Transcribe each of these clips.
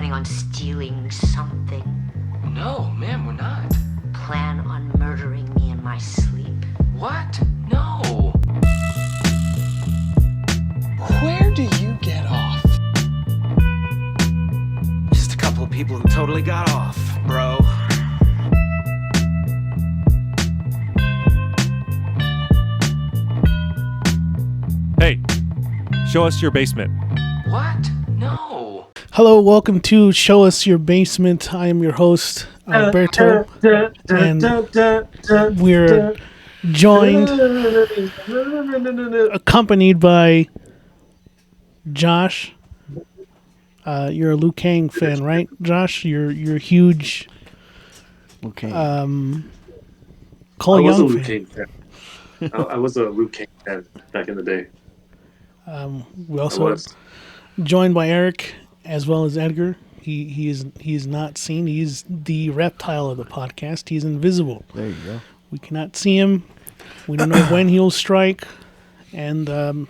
planning on stealing something? No, ma'am, we're not. Plan on murdering me in my sleep? What? No. Where do you get off? Just a couple of people who totally got off, bro. Hey, show us your basement. What? No. Hello, welcome to Show Us Your Basement. I am your host, Alberto, and we're joined, accompanied by Josh. You're a Liu Kang fan, right, Josh? You're a huge Liu Kang. Cole I was a Young Liu fan. Kang fan. I was a Liu Kang fan back in the day. We also joined by Eric as well as Edgar. He is not seen. He's the reptile of the podcast. He's invisible. There you go. We cannot see him. We don't know when he'll strike. And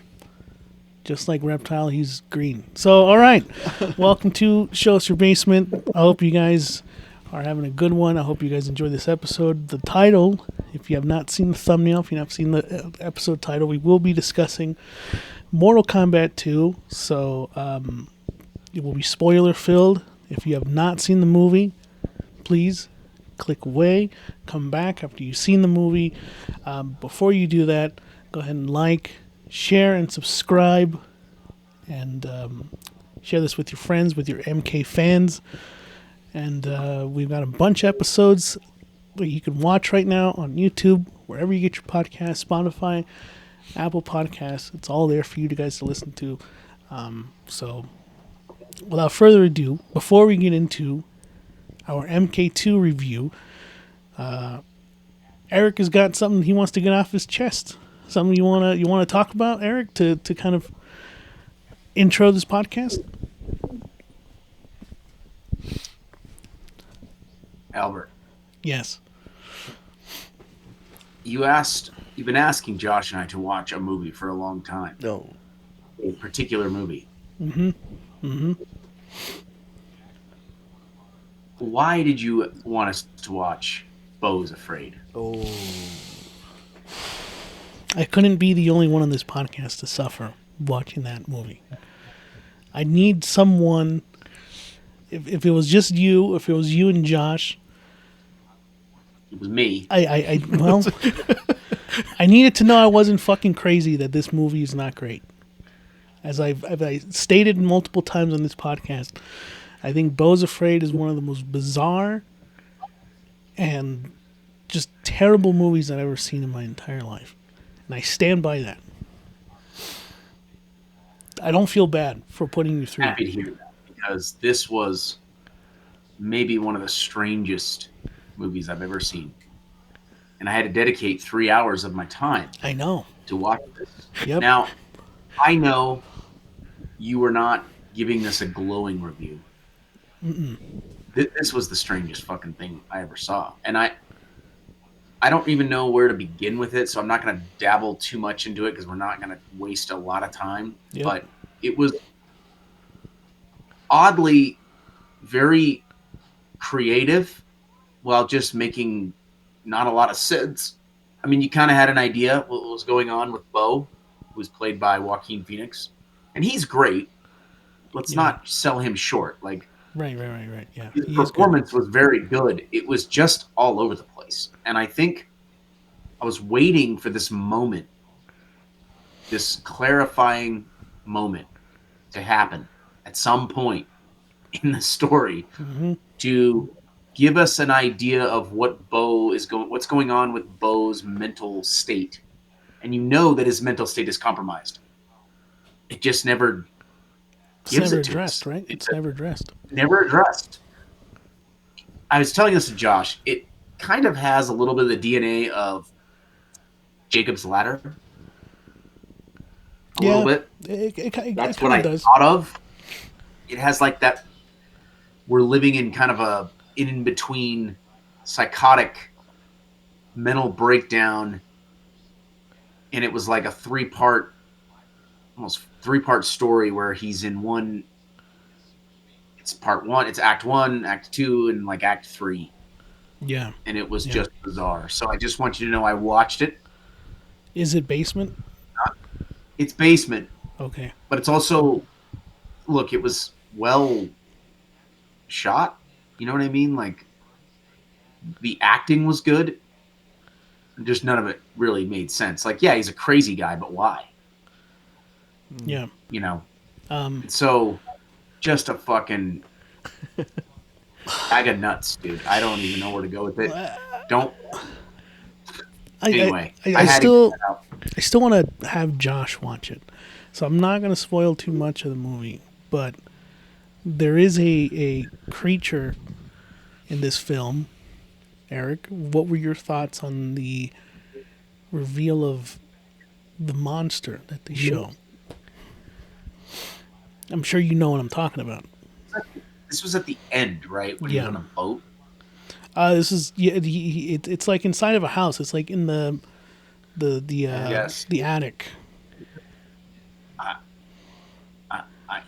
just like Reptile, he's green. So, all right. Welcome to Show Us Your Basement. I hope you guys are having a good one. I hope you guys enjoy this episode. The title, if you have not seen the thumbnail, if you have not seen the episode title, we will be discussing Mortal Kombat II. So, it will be spoiler filled. If you have not seen the movie, please click away, come back after you've seen the movie. Before you do that, go ahead and like, share, and subscribe, and share this with your friends, with your MK fans. And we've got a bunch of episodes that you can watch right now on YouTube, wherever you get your podcast, Spotify, Apple Podcasts. It's all there for you guys to listen to. So, without further ado, before we get into our MK2 review, Eric has got something he wants to get off his chest. Something you wanna talk about, Eric, to kind of intro this podcast? Albert. Yes. You've been asking Josh and I to watch a movie for a long time. No. A particular movie. Mm-hmm. Mm-hmm. Why did you want us to watch Beau's Afraid? Oh. I couldn't be the only one on this podcast to suffer watching that movie. I need someone. If it was just you, if it was you and Josh, It was me. Well, I needed to know I wasn't fucking crazy that this movie is not great. As I've stated multiple times on this podcast, I think Beau's Afraid is one of the most bizarre and just terrible movies I've ever seen in my entire life. And I stand by that. I don't feel bad for putting you through. Happy to hear that, because this was maybe one of the strangest movies I've ever seen. And I had to dedicate 3 hours of my time I know. to watch this. Yep. Now, I know you were not giving this a glowing review. Mm-mm. This was the strangest fucking thing I ever saw. And I don't even know where to begin with it, so I'm not going to dabble too much into it because we're not going to waste a lot of time. Yep. But it was oddly very creative while just making not a lot of sense. I mean, you kind of had an idea what was going on with Beau, who was played by Joaquin Phoenix. And he's great. Let's not sell him short. Like, Right. Yeah. his performance was very good. It was just all over the place. And I think I was waiting for this moment, this clarifying moment to happen at some point in the story to give us an idea of what what's going on with Beau's mental state. And you know that his mental state is compromised. It just never gives it to addressed, us. right? It's never addressed. Never addressed. I was telling this to Josh. It kind of has a little bit of the DNA of Jacob's Ladder. A little bit. That's what I thought of. It has like that. We're living in kind of a in-between psychotic mental breakdown, and it was like a almost three-part story where he's in one. it's part one, it's act one, act two, and like act three. Yeah. And it was just bizarre. So I just want you to know I watched it. Is it basement? It's basement, Okay. but it's also, look, it was well shot. You know what I mean? Like, the acting was good. Just none of it really made sense. Like, yeah, he's a crazy guy, but why? Yeah. You know? So, just a fucking bag of nuts, dude. I don't even know where to go with it. Don't. Anyway, I had to get that out. still want to have Josh watch it, so I'm not going to spoil too much of the movie. But there is a creature in this film. Eric, what were your thoughts on the reveal of the monster that they show? I'm sure you know what I'm talking about. This was at the end, right? When he was on a boat. This is it's like inside of a house. It's like in the Yes. the attic.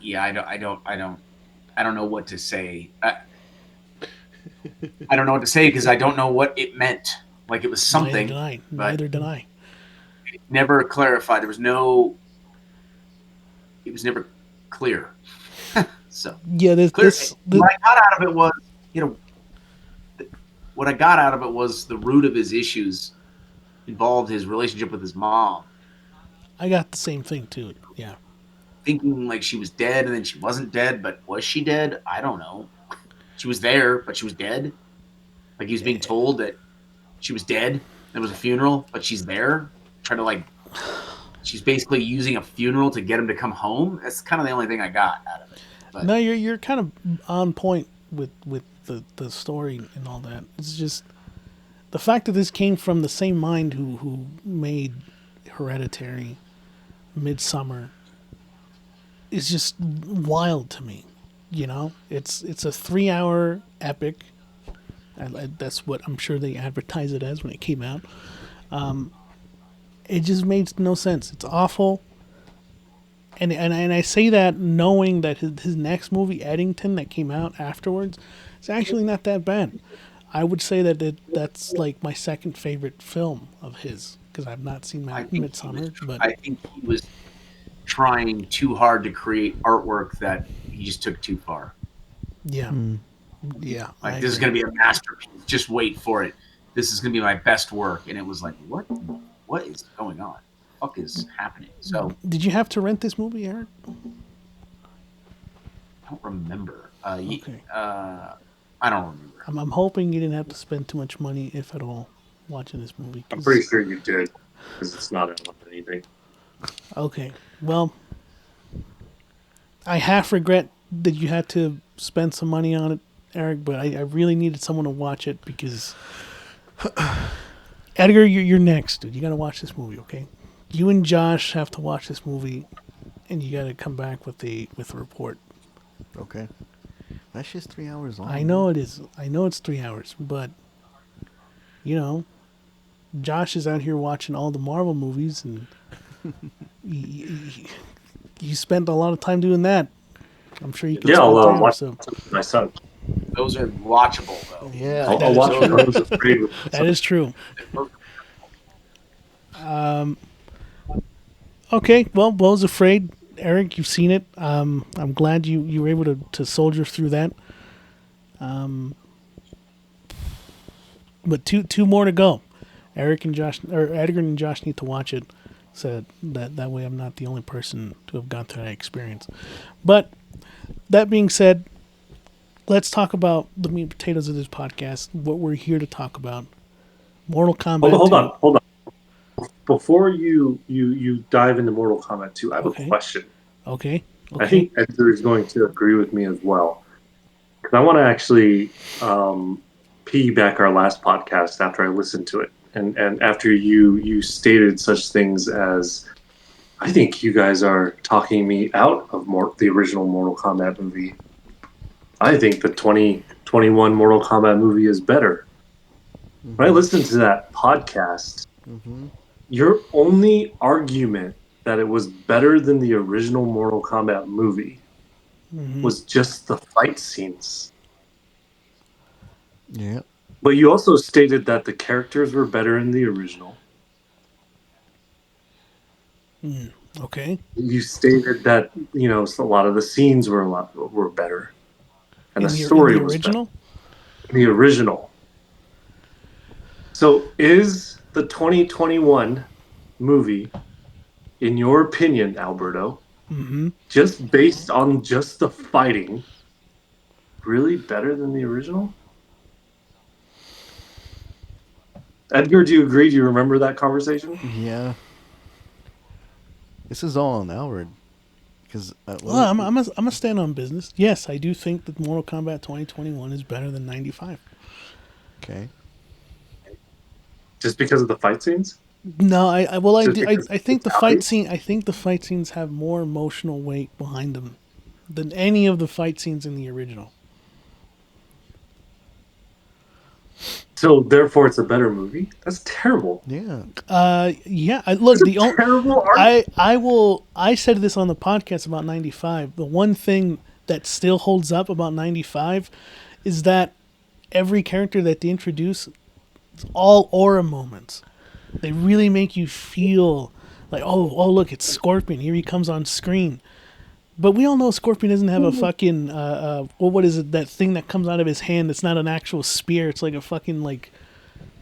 Yeah, I don't know what to say. I don't know what to say because I don't know what it meant. Like, it was something. Neither did I. It never clarified. There was no. It was never clear. So Yeah, what I got out of it was, what I got out of it was the root of his issues involved his relationship with his mom. I got the same thing too. Yeah. Thinking like she was dead and then she wasn't dead, but was she dead? I don't know. She was there, but she was dead. Like, he was being told that she was dead. There was a funeral, but she's there. Trying to she's basically using a funeral to get him to come home. That's kind of the only thing I got out of it. But, No, you're kind of on point with the story and all that. It's just the fact that this came from the same mind who made Hereditary, Midsummer, is just wild to me. You know, it's a 3-hour epic. That's what I'm sure they advertised it as when it came out. It just made no sense. It's awful. And I say that knowing that his next movie, Eddington, that came out afterwards, is actually not that bad. I would say that's like my second favorite film of his, because I've not seen Midsummer. But I think he was trying too hard to create artwork that he just took too far. yeah, yeah. Like, this is going to be a masterpiece. Just wait for it. This is going to be my best work. And it was like, what is going on? What the fuck is happening? So, Did you have to rent this movie, Eric? I don't remember. Okay. I don't remember. I'm hoping you didn't have to spend too much money, if at all, watching this movie. I'm pretty sure you did, because it's not on anything. Okay. Well, I half regret that you had to spend some money on it, Eric, but I really needed someone to watch it because Edgar, you're next, dude. You got to watch this movie, okay? You and Josh have to watch this movie, and you got to come back with a report. Okay. That's just 3 hours long. I know it is. I know it's 3 hours, but Josh is out here watching all the Marvel movies, and you spent a lot of time doing that. I'm sure you can. Yeah, I'll watch so. my son. Those are watchable, though. Yeah. I'll watch it. I was afraid with That is true. Okay, well, Bo's Afraid. Eric, you've seen it. I'm glad you were able to soldier through that. But two more to go. Eric and Josh, or Edgar and Josh, need to watch it, so that way I'm not the only person to have gone through that experience. But that being said, let's talk about the meat and potatoes of this podcast. What we're here to talk about: Mortal Kombat. Hold on. Before you dive into Mortal Kombat 2, I have a question. Okay. I think Edgar is going to agree with me as well. Because I want to actually piggyback our last podcast after I listened to it. And after you stated such things as, I think you guys are talking me out of the original Mortal Kombat movie. I think the 2021 Mortal Kombat movie is better. Mm-hmm. When I listened to that podcast, your only argument that it was better than the original Mortal Kombat movie was just the fight scenes. Yeah. But you also stated that the characters were better in the original. Okay. You stated that a lot of the scenes were better, and the In story the was better. original? In the original. So, is the 2021 movie, in your opinion, Alberto, just based on just the fighting, really better than the original? Edgar, do you agree? Do you remember that conversation? Yeah. This is all on Alred. Because Well, I'm a stand on business. Yes, I do think that Mortal Kombat 2021 is better than 95. okay. Just because of the fight scenes? No, Just because I think the fatalities? fight scenes have more emotional weight behind them than any of the fight scenes in the original. So, therefore, it's a better movie? That's terrible. Yeah. Yeah. Look, That's a terrible argument. I said this on the podcast about 95. The one thing that still holds up about 95 is that every character that they introduce, it's all aura moments. They really make you feel like, oh, look, it's Scorpion. Here he comes on screen. But we all know Scorpion doesn't have a fucking, what is it, that thing that comes out of his hand that's not an actual spear. It's like a fucking, like,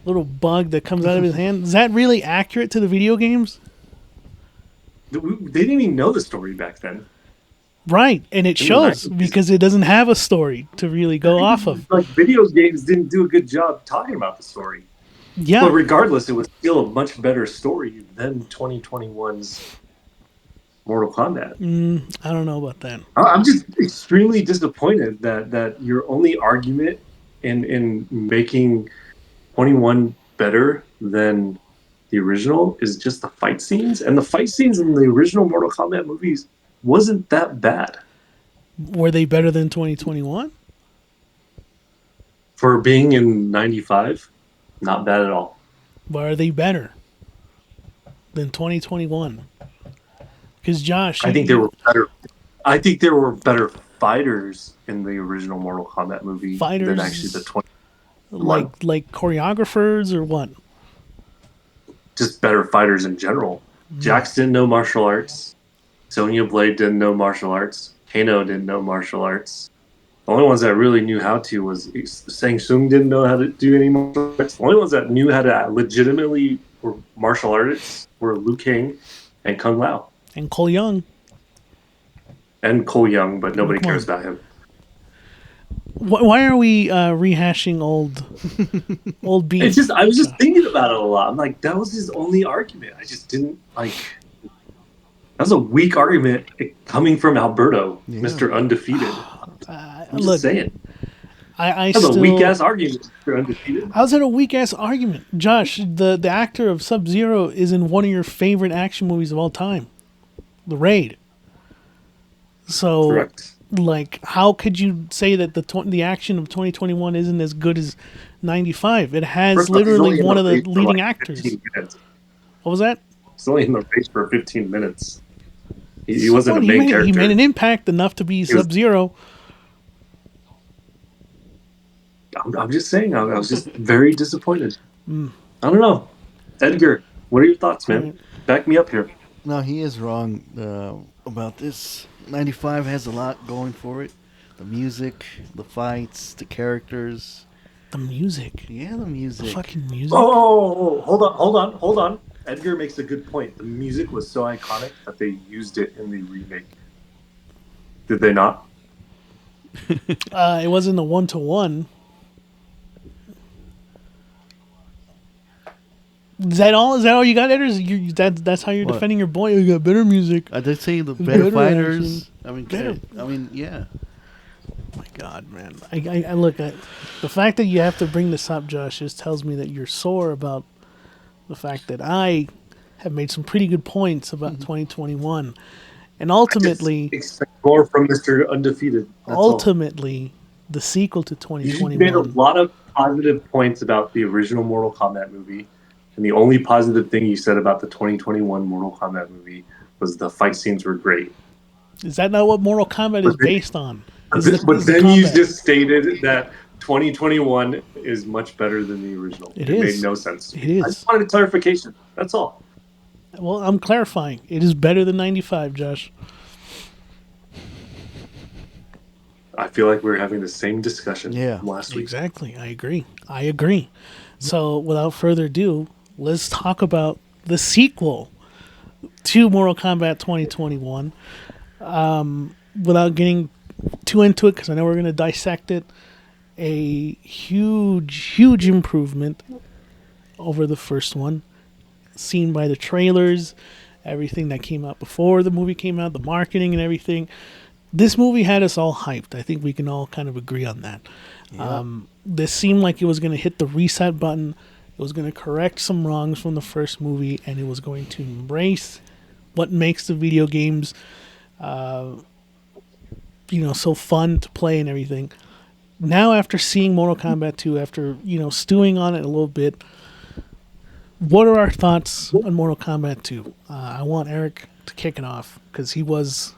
little bug that comes out of his hand. Is that really accurate to the video games? They didn't even know the story back then. Right, and it shows because it doesn't have a story to really go off of. Like, video games didn't do a good job talking about the story. Yeah. But regardless, it was still a much better story than 2021's Mortal Kombat. I don't know about that. I'm just extremely disappointed that your only argument in making 21 better than the original is just the fight scenes. And the fight scenes in the original Mortal Kombat movies wasn't that bad. Were they better than 2021? For being in 95, not bad at all. But are they better than 2021? Because Josh, I think there were better. I think there were better fighters in the original Mortal Kombat movie than actually the 20. like choreographers or what? Just better fighters in general. Jax didn't know martial arts. Sonya Blade didn't know martial arts. Kano didn't know martial arts. The only ones that really knew how to was Shang Tsung didn't know how to do any martial arts. The only ones that knew how to legitimately were martial artists were Liu Kang and Kung Lao. And Cole Young. And Cole Young, but nobody cares about him. Why are we rehashing old beats? It's just I was just thinking about it a lot. I'm like, that was his only argument. I just didn't like. That was a weak argument coming from Alberto, Mr. Undefeated. I'm just saying. I That's still, a weak ass argument, Mr. Undefeated. How's that a weak ass argument, Josh? The actor of Sub-Zero is in one of your favorite action movies of all time, The Raid. So, Correct. like, how could you say that the action of 2021 isn't as good as 95? It has First off, he's literally only in one the of the race for leading like actors. 15 minutes. What was that? He's only in the race for 15 minutes. He wasn't a main character. He made an impact enough to be Sub-Zero. I'm just saying, I was just very disappointed. I don't know. Edgar, what are your thoughts, man? Back me up here. No, he is wrong about this. 95 has a lot going for it. The music, the fights, the characters. The music. Yeah, the music. The fucking music. Oh, hold on. Edgar makes a good point. The music was so iconic that they used it in the remake. Did they not? It wasn't a 1-to-1. Is that all? Is that all you got, Edgar? That's how you're defending your boy? You got better music. I did say the better fighters. Action. Yeah. Oh my God, man! I look at the fact that you have to bring this up, Josh. Just tells me that you're sore about the fact that I have made some pretty good points about 2021, and ultimately, I just expect more from Mr. Undefeated. Ultimately, the sequel to 2021. You made a lot of positive points about the original Mortal Kombat movie. And the only positive thing you said about the 2021 Mortal Kombat movie was the fight scenes were great. Is that not what Mortal Kombat is based on? But Is the then you combat. just stated that 2021 is much better than the original. It It is. made no sense. It is. I just wanted a clarification. That's all. Well, I'm clarifying. It is better than 95, Josh. I feel like we're having the same discussion Yeah. from last week. Exactly. I agree. So, without further ado, let's talk about the sequel to Mortal Kombat 2021. Without getting too into it, because I know we're going to dissect it, a huge improvement over the first one, seen by the trailers, everything that came out before the movie came out, the marketing and everything. This movie had us all hyped. I think we can all kind of agree on that. Yeah. This seemed like it was going to hit the reset button. It was going to correct some wrongs from the first movie, and it was going to embrace what makes the video games, so fun to play and everything. Now, after seeing Mortal Kombat 2, after stewing on it a little bit, what are our thoughts on Mortal Kombat 2? I want Eric to kick it off because he was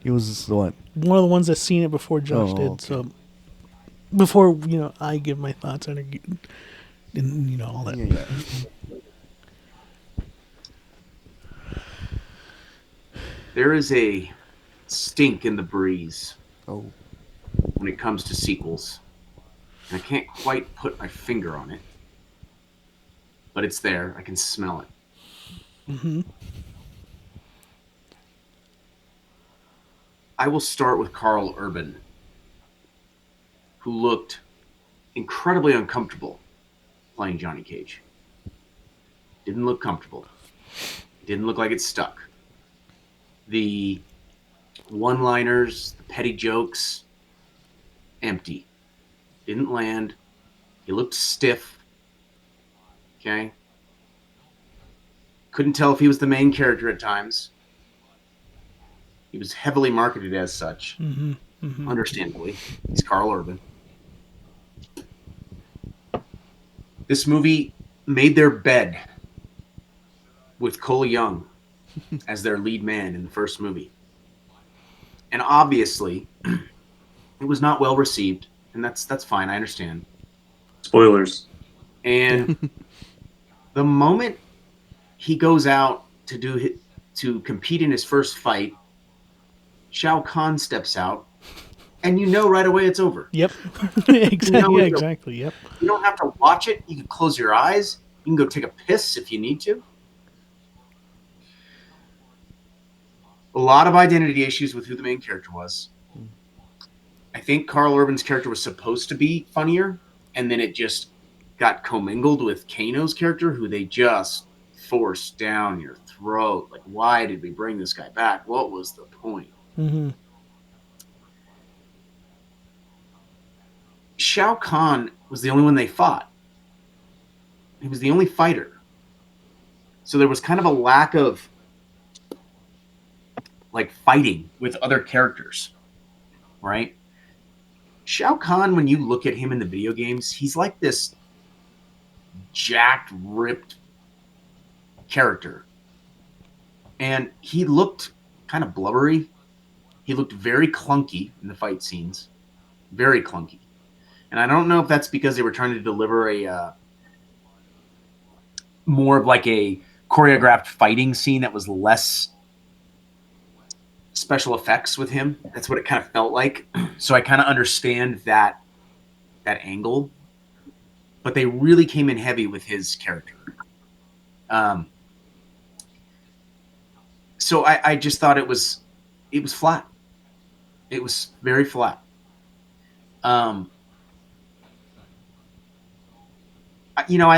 He was the one. one of the ones that seen it before Josh Oh, did. okay. So before I give my thoughts and all that. Yeah. There is a stink in the breeze Oh. when it comes to sequels. And I can't quite put my finger on it. But it's there. I can smell it. Mm-hmm. I will start with Carl Urban, who looked incredibly uncomfortable playing Johnny Cage. Didn't look comfortable. Didn't look like it stuck. The one-liners, the petty jokes, empty. Didn't land. He looked stiff. Okay? Couldn't tell if he was the main character at times. He was heavily marketed as such. Mm-hmm. Mm-hmm. Understandably. He's Carl Urban. This movie made their bed with Cole Young as their lead man in the first movie. And obviously, it was not well received, and that's fine, I understand. Spoilers. And the moment he goes out to compete in his first fight, Shao Kahn steps out, and you know right away it's over. Yep. Exactly. You know, Yeah, exactly. Yep. You don't have to watch it. You can close your eyes. You can go take a piss if you need to. A lot of identity issues with who the main character was. I think Carl Urban's character was supposed to be funnier, and then it just got commingled with Kano's character, who they just forced down your throat. Like, why did we bring this guy back? What was the point? Mm-hmm. Shao Kahn was the only one they fought. He was the only fighter. So there was kind of a lack of fighting with other characters, right? Shao Kahn, when you look at him in the video games, he's like this jacked, ripped character. And he looked kind of blubbery. He looked very clunky in the fight scenes. Very clunky. And I don't know if that's because they were trying to deliver a more of like a choreographed fighting scene that was less special effects with him. That's what it kind of felt like. So I kind of understand that angle. But they really came in heavy with his character. So I just thought it was flat. It was very flat. I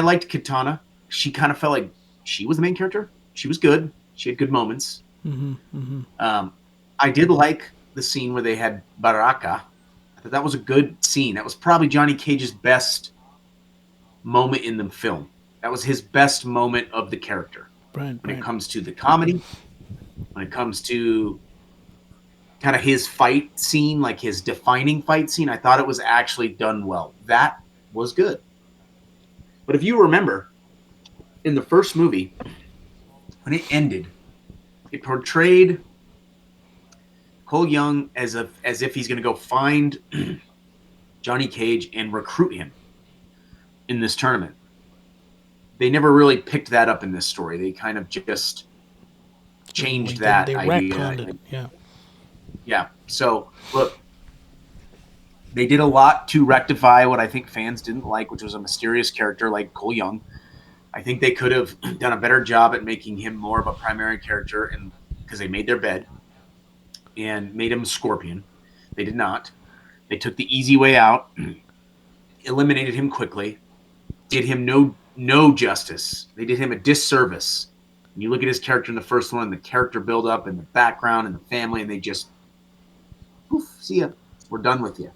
liked Katana. She kind of felt like she was the main character. She was good. She had good moments. Mm-hmm. Mm-hmm. I did like the scene where they had Baraka. I thought that was a good scene. That was probably Johnny Cage's best moment in the film. That was his best moment of the character. Right. When it comes to the comedy, when it comes to kind of his fight scene, like his defining fight scene, I thought it was actually done well. That was good. But if you remember, in the first movie, when it ended, it portrayed Cole Young as if he's going to go find Johnny Cage and recruit him in this tournament. They never really picked that up in this story. They kind of just changed that they idea. retconned it. Yeah. Yeah. So look, they did a lot to rectify what I think fans didn't like, which was a mysterious character like Cole Young. I think they could have done a better job at making him more of a primary character, and because they made their bed and made him a Scorpion. They did not. They took the easy way out, eliminated him quickly, did him no justice. They did him a disservice. And you look at his character in the first one, the character build up and the background and the family, and they just, poof, see ya. We're done with you.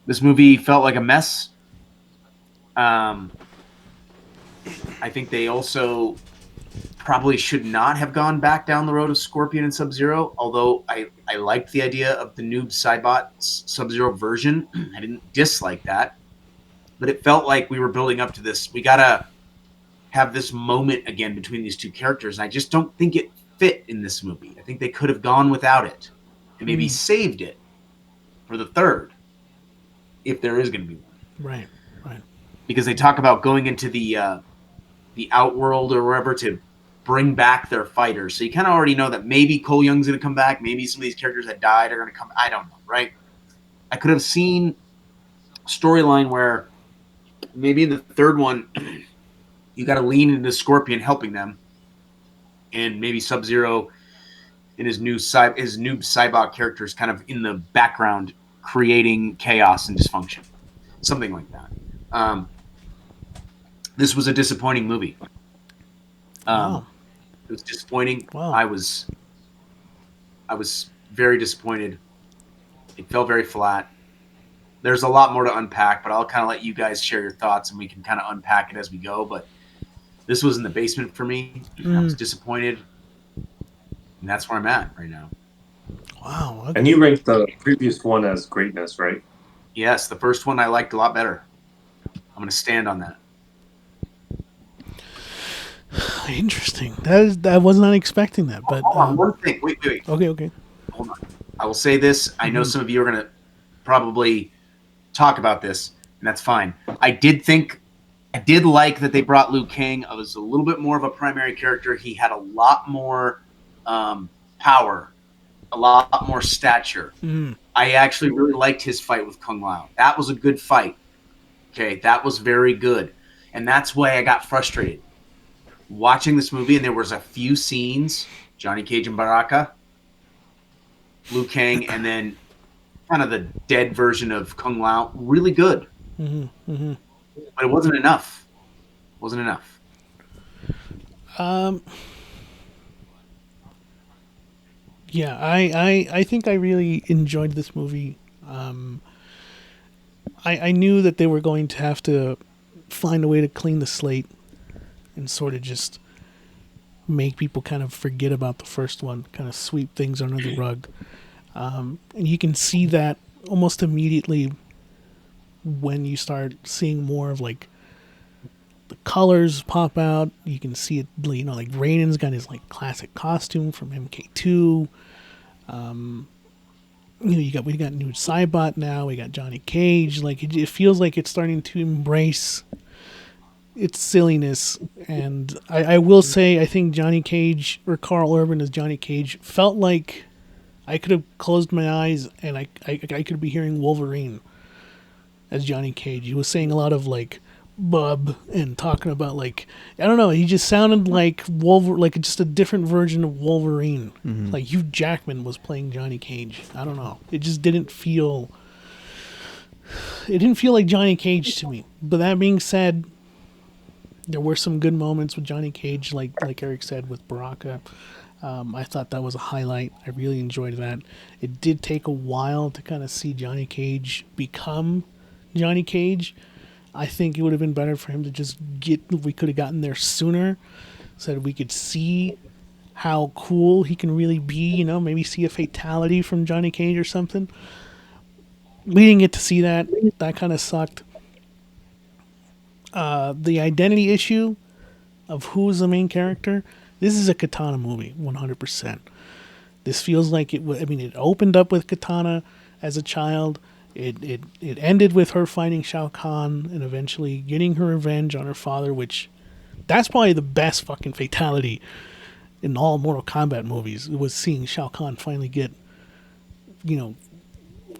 This movie felt like a mess. I think they also probably should not have gone back down the road of Scorpion and Sub-Zero, although I liked the idea of the noob Cybot Sub-Zero version. I didn't dislike that. But it felt like we were building up to this. We got to have this moment again between these two characters, and I just don't think it fit in this movie. I think they could have gone without it and maybe saved it for the third, if there is going to be one. Right. Because they talk about going into the Outworld or wherever to bring back their fighters. So you kind of already know that maybe Cole Young's going to come back. Maybe some of these characters that died are going to come. I don't know, right? I could have seen a storyline where maybe in the third one you got to lean into Scorpion helping them, and maybe Sub-Zero and his noob Cybot character is kind of in the background creating chaos and dysfunction. Something like that. This was a disappointing movie. Wow. It was disappointing. Wow. I was very disappointed. It felt very flat. There's a lot more to unpack, but I'll kind of let you guys share your thoughts, and we can kind of unpack it as we go. But this was in the basement for me. I was disappointed, and that's where I'm at right now. Wow. Okay. And you ranked the previous one as greatness, right? Yes, the first one I liked a lot better. I'm going to stand on that. Interesting. I was not expecting that, but Hold on, one thing. Wait. okay. Hold on. I will say this. I know some of you are going to probably talk about this, and that's fine. I did like that they brought Liu Kang. I was a little bit more of a primary character. He had a lot more power, a lot more stature. I actually really liked his fight with Kung Lao. That was a good fight. Okay, that was very good. And that's why I got frustrated. Watching this movie, and there was a few scenes, Johnny Cage and Baraka, Liu Kang, and then kind of the dead version of Kung Lao, really good. But it wasn't enough. Yeah, I think I really enjoyed this movie. I knew that they were going to have to find a way to clean the slate and sort of just make people kind of forget about the first one, kind of sweep things under the rug. And you can see that almost immediately when you start seeing more of like the colors pop out. You can see it, you know, like Rainen's got his like classic costume from MK2. You know, we got new Cybot now. We got Johnny Cage. Like it feels like it's starting to embrace its silliness. And I will say, I think Johnny Cage or Carl Urban as Johnny Cage felt like I could have closed my eyes and I could be hearing Wolverine as Johnny Cage. He was saying a lot of like bub and talking about like, I don't know, he just sounded like like just a different version of Wolverine. Like Hugh Jackman was playing Johnny Cage. I don't know. It just didn't feel like Johnny Cage to me. But that being said, there were some good moments with Johnny Cage, like Eric said, with Baraka. I thought that was a highlight. I really enjoyed that. It did take a while to kind of see Johnny Cage become Johnny Cage. I think it would have been better for him to just we could have gotten there sooner so that we could see how cool he can really be, you know, maybe see a fatality from Johnny Cage or something. We didn't get to see that. That kind of sucked. The identity issue of who's the main character, this is a Katana movie, 100%. This feels like it. I mean, it opened up with Katana as a child. It ended with her fighting Shao Kahn and eventually getting her revenge on her father, which that's probably the best fucking fatality in all Mortal Kombat movies. It was seeing Shao Kahn finally get,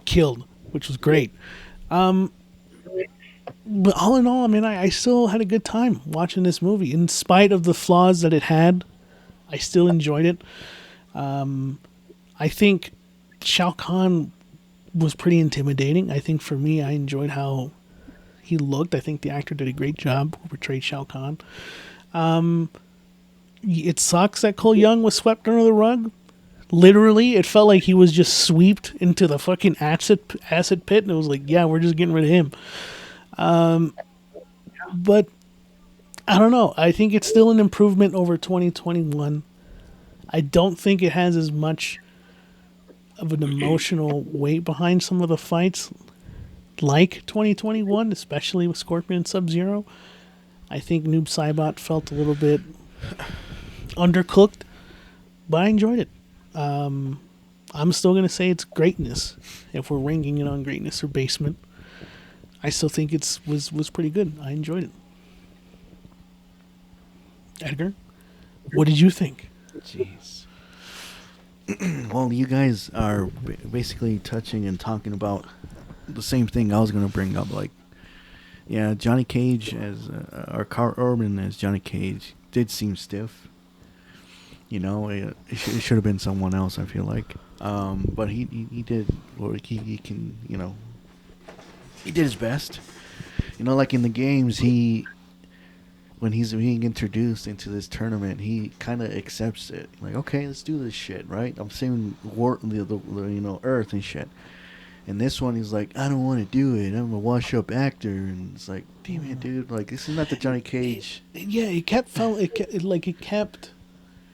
killed, which was great. But all in all, I mean, I still had a good time watching this movie. In spite of the flaws that it had, I still enjoyed it. I think Shao Kahn was pretty intimidating. I think for me, I enjoyed how he looked. I think the actor did a great job who portrayed Shao Kahn. It sucks that Cole Young was swept under the rug. Literally, it felt like he was just swept into the fucking acid pit, and it was like, yeah, we're just getting rid of him. But I don't know. I think it's still an improvement over 2021. I don't think it has as much of an emotional weight behind some of the fights like 2021, especially with Scorpion and Sub-Zero. I think Noob Saibot felt a little bit undercooked, but I enjoyed it. I'm still going to say it's greatness. If we're ranking it on greatness or basement, I still think it was pretty good. I enjoyed it. Edgar, what did you think? Jeez. Well, you guys are basically touching and talking about the same thing I was going to bring up. Like, yeah, Johnny Cage or Carl Urban as Johnny Cage did seem stiff. It should have been someone else, I feel like. But he did, or he can, he did his best. Like in the games, when he's being introduced into this tournament, he kind of accepts it. Like, okay, let's do this shit, right? I'm saving the Earth and shit. And this one, he's like, I don't want to do it. I'm a wash-up actor, and it's like, damn it, dude! Like, this is not the Johnny Cage. It kept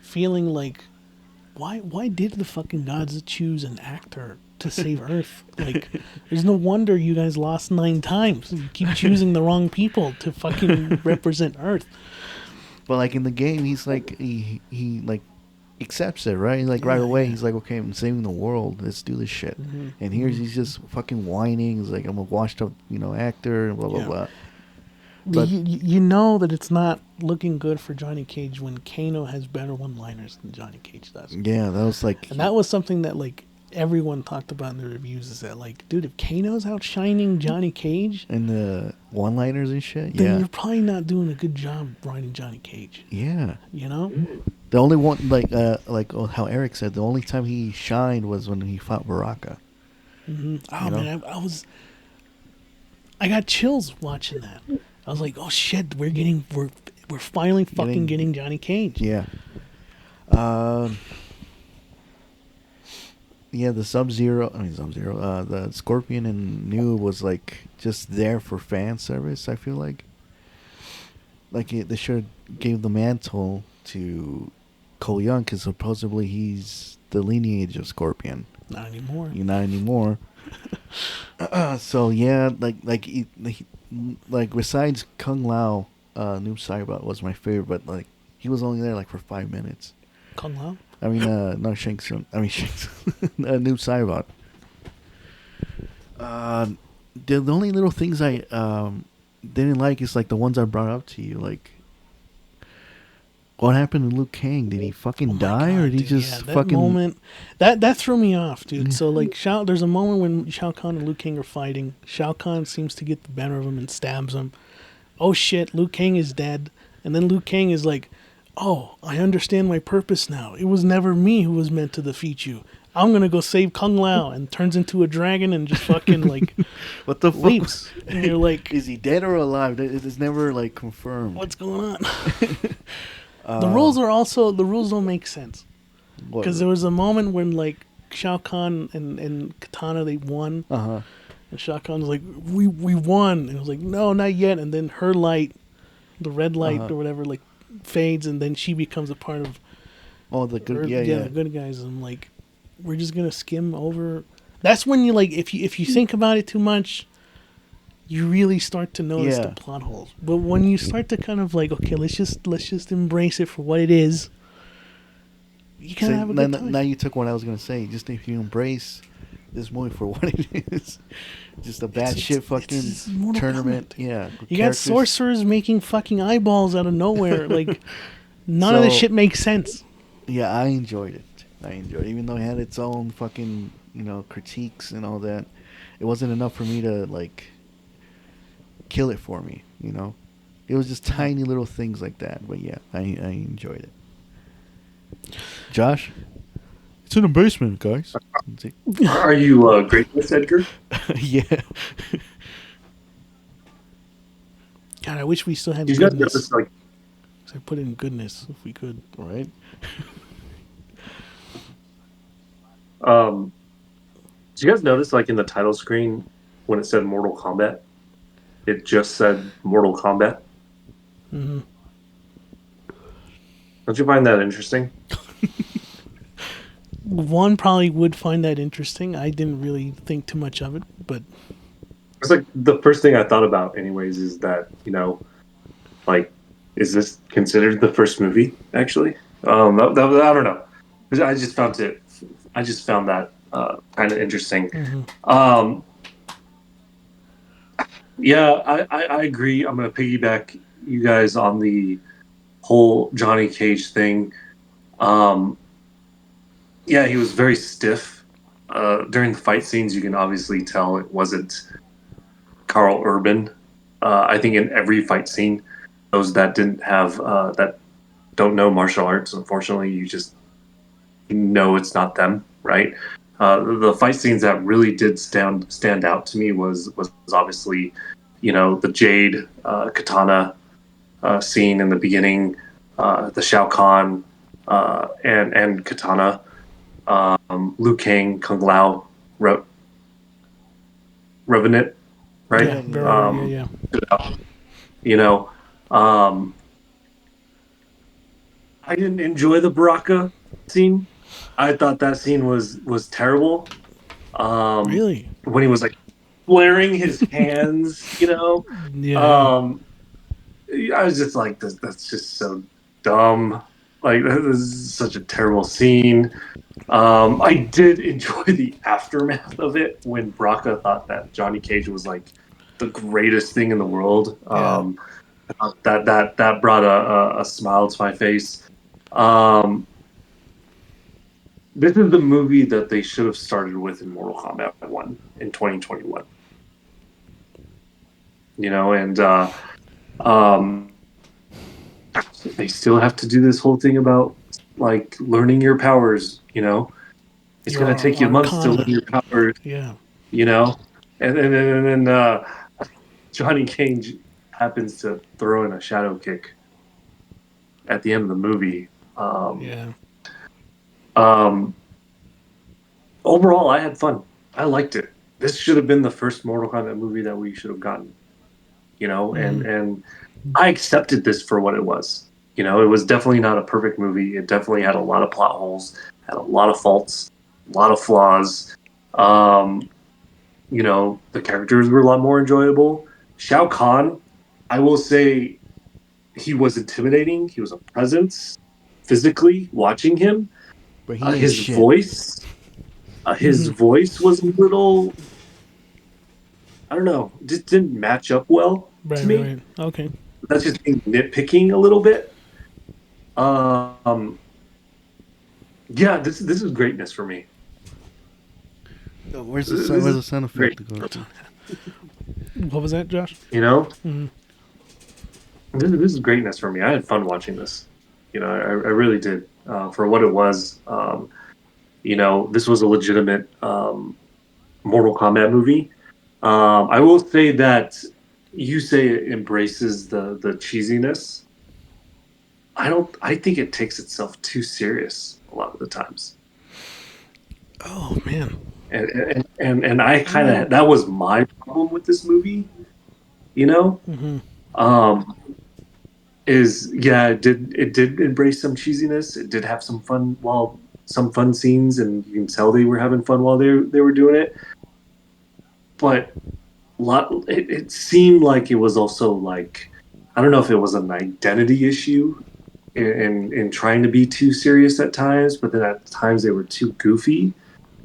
feeling like, why did the fucking gods choose an actor to save Earth? Like, there's no wonder you guys lost 9 times. You keep choosing the wrong people to fucking represent Earth. But like in the game, he's like he like accepts it, right? Like right away, he's like, okay, I'm saving the world. Let's do this shit. Mm-hmm. And he's just fucking whining. He's like, I'm a washed up, actor, and blah blah blah. But you know that it's not looking good for Johnny Cage when Kano has better one-liners than Johnny Cage does. Yeah, that was like, and that was something that like everyone talked about in the reviews, is that like, dude, if Kano's outshining Johnny Cage and the one-liners and shit, then you're probably not doing a good job writing Johnny Cage. Yeah, the only one like how Eric said, the only time he shined was when he fought Baraka. Mm-hmm. Oh man, I got chills watching that. I was like, oh shit, we're finally fucking getting Johnny Cage. Yeah. Yeah, the the Scorpion and Noob was like just there for fan service, I feel like. Like they should have gave the mantle to Cole Young, because supposedly he's the lineage of Scorpion. Not anymore. Not anymore. So yeah, like besides Kung Lao, Noob Saibot was my favorite, but like he was only there like for 5 minutes. Kung Lao? I mean, not Shang Tsung. I mean, Noob Saibot. The only little things I didn't like is like the ones I brought up to you, like what happened to Liu Kang? Did he fucking die, or did he just that fucking moment? That threw me off, dude. So like, there's a moment when Shao Kahn and Liu Kang are fighting. Shao Kahn seems to get the better of him and stabs him. Oh shit, Liu Kang is dead. And then Liu Kang is like, oh, I understand my purpose now. It was never me who was meant to defeat you. I'm gonna go save Kung Lao, and turns into a dragon and just fucking like what the leaps. fuck? And you're like, is he dead or alive? It's never like confirmed. What's going on? The rules don't make sense, because there was a moment when like Shao Kahn and Katana, they won, and Shao Kahn was like, we won, and it was like, no, not yet. And then her light, the red light or whatever, like fades, and then she becomes a part of the good the good guys. And I'm like, we're just gonna skim over. That's when you like, if you think about it too much, you really start to notice the plot holes. But when you start to kind of like, okay, let's just embrace it for what it is, you gotta have a good time. Now you took what I was gonna say. Just if you embrace this movie for what it is, just a bad shit it's Mortal tournament. Kombat. Yeah, You got sorcerers making fucking eyeballs out of nowhere. Like, none of this shit makes sense. Yeah, I enjoyed it. Even though it had its own fucking, critiques and all that. It wasn't enough for me to, like, kill it for me, It was just tiny little things like that. But yeah, I enjoyed it. Josh? It's in the basement, guys. Are you graceless, Edgar? Yeah. God, I wish we still had Did you guys goodness. notice, like, So I put in goodness if we could. All right. did you guys notice, like, in the title screen when it said Mortal Kombat, it just said Mortal Kombat? Mm-hmm. Don't you find that interesting? One probably would find that interesting. I didn't really think too much of it, but It's like the first thing I thought about, anyways, is that, like, is this considered the first movie? Actually, I don't know. I just found that kind of interesting. mm-hmm. Yeah, I agree. I'm gonna piggyback you guys on the whole Johnny Cage thing. Yeah, he was very stiff during the fight scenes. You can obviously tell it wasn't Carl Urban. I think in every fight scene, those that didn't have that don't know martial arts, unfortunately, you just know it's not them, right? The fight scenes that really did stand out to me was obviously, the Jade katana scene in the beginning, the Shao Kahn and katana, Liu Kang, Kung Lao, Revenant, right? Yeah. I didn't enjoy the Baraka scene. I thought that scene was terrible. Really? When he was like flaring his hands, Yeah. I was just like, that's just so dumb. Like, this is such a terrible scene. I did enjoy the aftermath of it when Braca thought that Johnny Cage was like the greatest thing in the world. That brought a smile to my face. This is the movie that they should have started with in Mortal Kombat 1 in 2021. They still have to do this whole thing about like learning your powers. It's going to take you months to learn your powers. Yeah. And then Johnny Cage happens to throw in a shadow kick at the end of the movie. Overall, I had fun. I liked it. This should have been the first Mortal Kombat movie that we should have gotten. And I accepted this for what it was. It was definitely not a perfect movie. It definitely had a lot of plot holes, had a lot of faults, a lot of flaws. The characters were a lot more enjoyable. Shao Kahn, I will say, he was intimidating. He was a presence physically watching him. But his voice was a little, I don't know, just didn't match up well to me. Right. Okay. That's just being nitpicking a little bit. Yeah, this is greatness for me. Where's the sound effect to go to? What was that, Josh? Mm-hmm. This is greatness for me. I had fun watching this. I really did. For what it was, this was a legitimate Mortal Kombat movie. I will say that you say it embraces the cheesiness. I think it takes itself too serious a lot of the times. Oh man. And I kind of that was my problem with this movie. Mm-hmm. It did embrace some cheesiness. It did have some fun scenes, and you can tell they were having fun while they were doing it. But it seemed like it was also like, I don't know if it was an identity issue, in trying to be too serious at times, but then at times they were too goofy.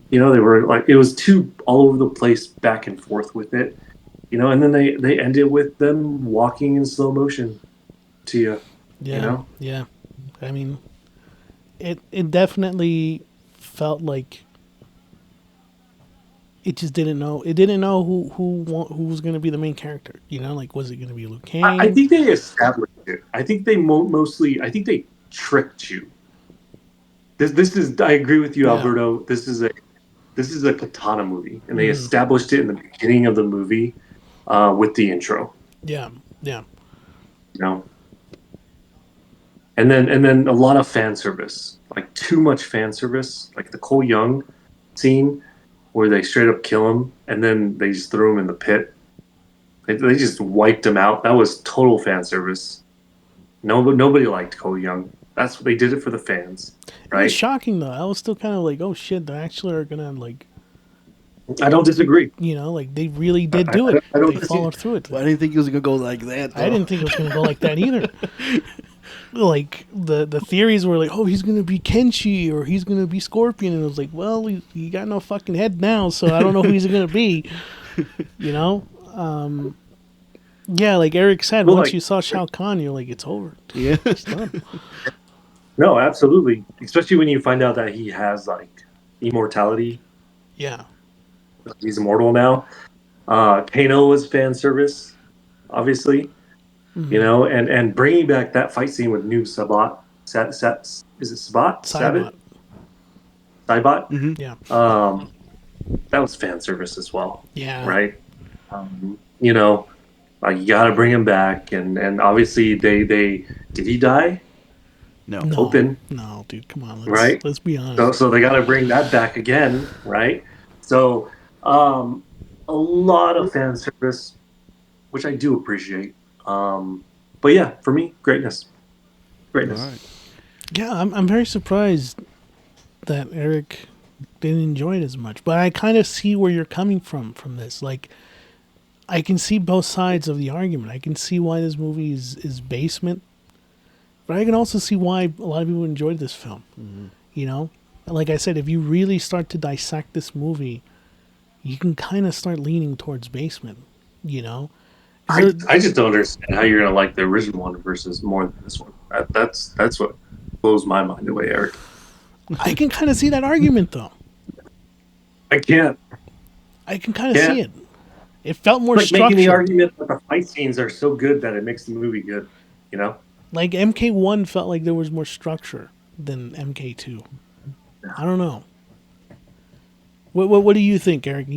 They were like, it was too all over the place, back and forth with it. And then they ended with them walking in slow motion to you. Yeah, yeah. I mean, it definitely felt like it just didn't know. It didn't know who was going to be the main character. Like, was it going to be Liu Kang? I think they established it. I think they mostly. I think they tricked you. This is. I agree with you, Yeah. Alberto. This is a katana movie, and they established it in the beginning of the movie with the intro. Yeah, yeah. And then a lot of fan service, like too much fan service, like the Cole Young scene where they straight up kill him and then they just throw him in the pit. They just wiped him out. That was total fan service. Nobody liked Cole Young. That's what they did it for the fans, It right? was shocking though. I was still kind of like, oh shit, they actually are gonna like. I don't disagree. Like they really did do it. I don't They followed through it. Well, I didn't think it was gonna go like that. Though. I didn't think it was gonna go like that either. Like the theories were like, oh, he's gonna be Kenshi or he's gonna be Scorpion, and it was like, well, he got no fucking head now, so I don't know who he's gonna be. Yeah, like Eric said, Well, once like- you saw Shao Kahn, you're like, it's over. Yeah. It's done. No, absolutely. Especially when you find out that he has like immortality. Yeah, He's immortal now. Kano was fan service, obviously. And bringing back that fight scene with Noob Sabat. Is it Sabat? Saibot. Saibot? Mm-hmm. Yeah, That was fan service as well, yeah. right? Like you got to bring him back, and obviously they did he die? No. No, Open. No, dude, come on. Right? Let's be honest. So they got to bring that back again, right? So a lot of fan service, which I do appreciate. But yeah, for me, greatness. All right. Yeah, I'm very surprised that Eric didn't enjoy it as much. But I kind of see where you're coming from this. Like, I can see both sides of the argument. I can see why this movie is basement. But I can also see why a lot of people enjoyed this film. Mm-hmm. Like I said, if you really start to dissect this movie, you can kind of start leaning towards basement. I just don't understand how you're gonna like the original one versus more than this one. That's what blows my mind away, Eric. I can kind of see that argument though. I can't. I can kind of Yeah. see it. It felt more Like structured. making the argument that the fight scenes are so good that it makes the movie good. Like MK1 felt like there was more structure than MK2. I don't know. What do you think, Eric?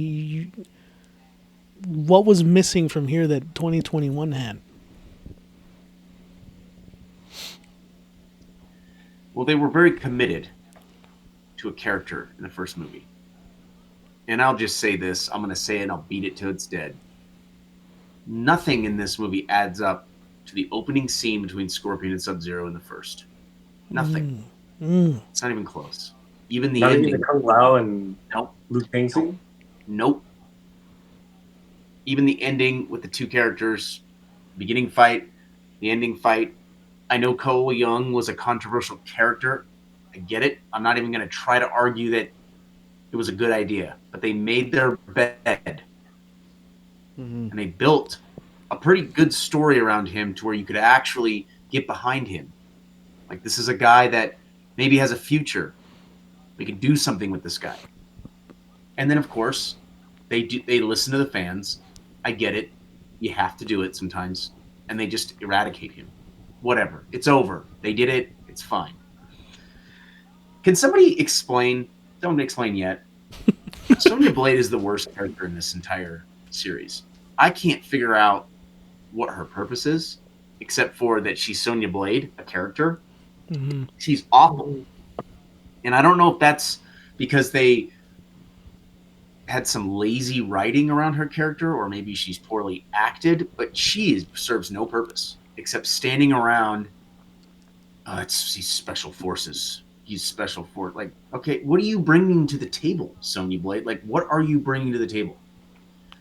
What was missing from here that 2021 had? Well, they were very committed to a character in the first movie. And I'll just say this. I'm going to say it and I'll beat it till it's dead. Nothing in this movie adds up to the opening scene between Scorpion and Sub-Zero in the first. Nothing. It's not even close. Even the Not ending. even the Kung Lao and Nope. Liu Kang scene. Nope. Even the ending with the two characters, beginning fight, the ending fight. I know Cole Young was a controversial character. I get it. I'm not even going to try to argue that it was a good idea. But they made their bed. Mm-hmm. And they built a pretty good story around him to where you could actually get behind him. Like, this is a guy that maybe has a future. We can do something with this guy. And then, of course, they listen to the fans. I get it. You have to do it sometimes. And they just eradicate him. Whatever. It's over. They did it. It's fine. Can somebody explain? Don't explain yet. Sonya Blade is the worst character in this entire series. I can't figure out what her purpose is, except for that she's Sonya Blade, a character. Mm-hmm. She's awful. And I don't know if that's because they had some lazy writing around her character, or maybe she's poorly acted, but she serves no purpose except standing around. He's special forces. He's special for like, okay, what are you bringing to the table, Sonya Blade? Like, what are you bringing to the table?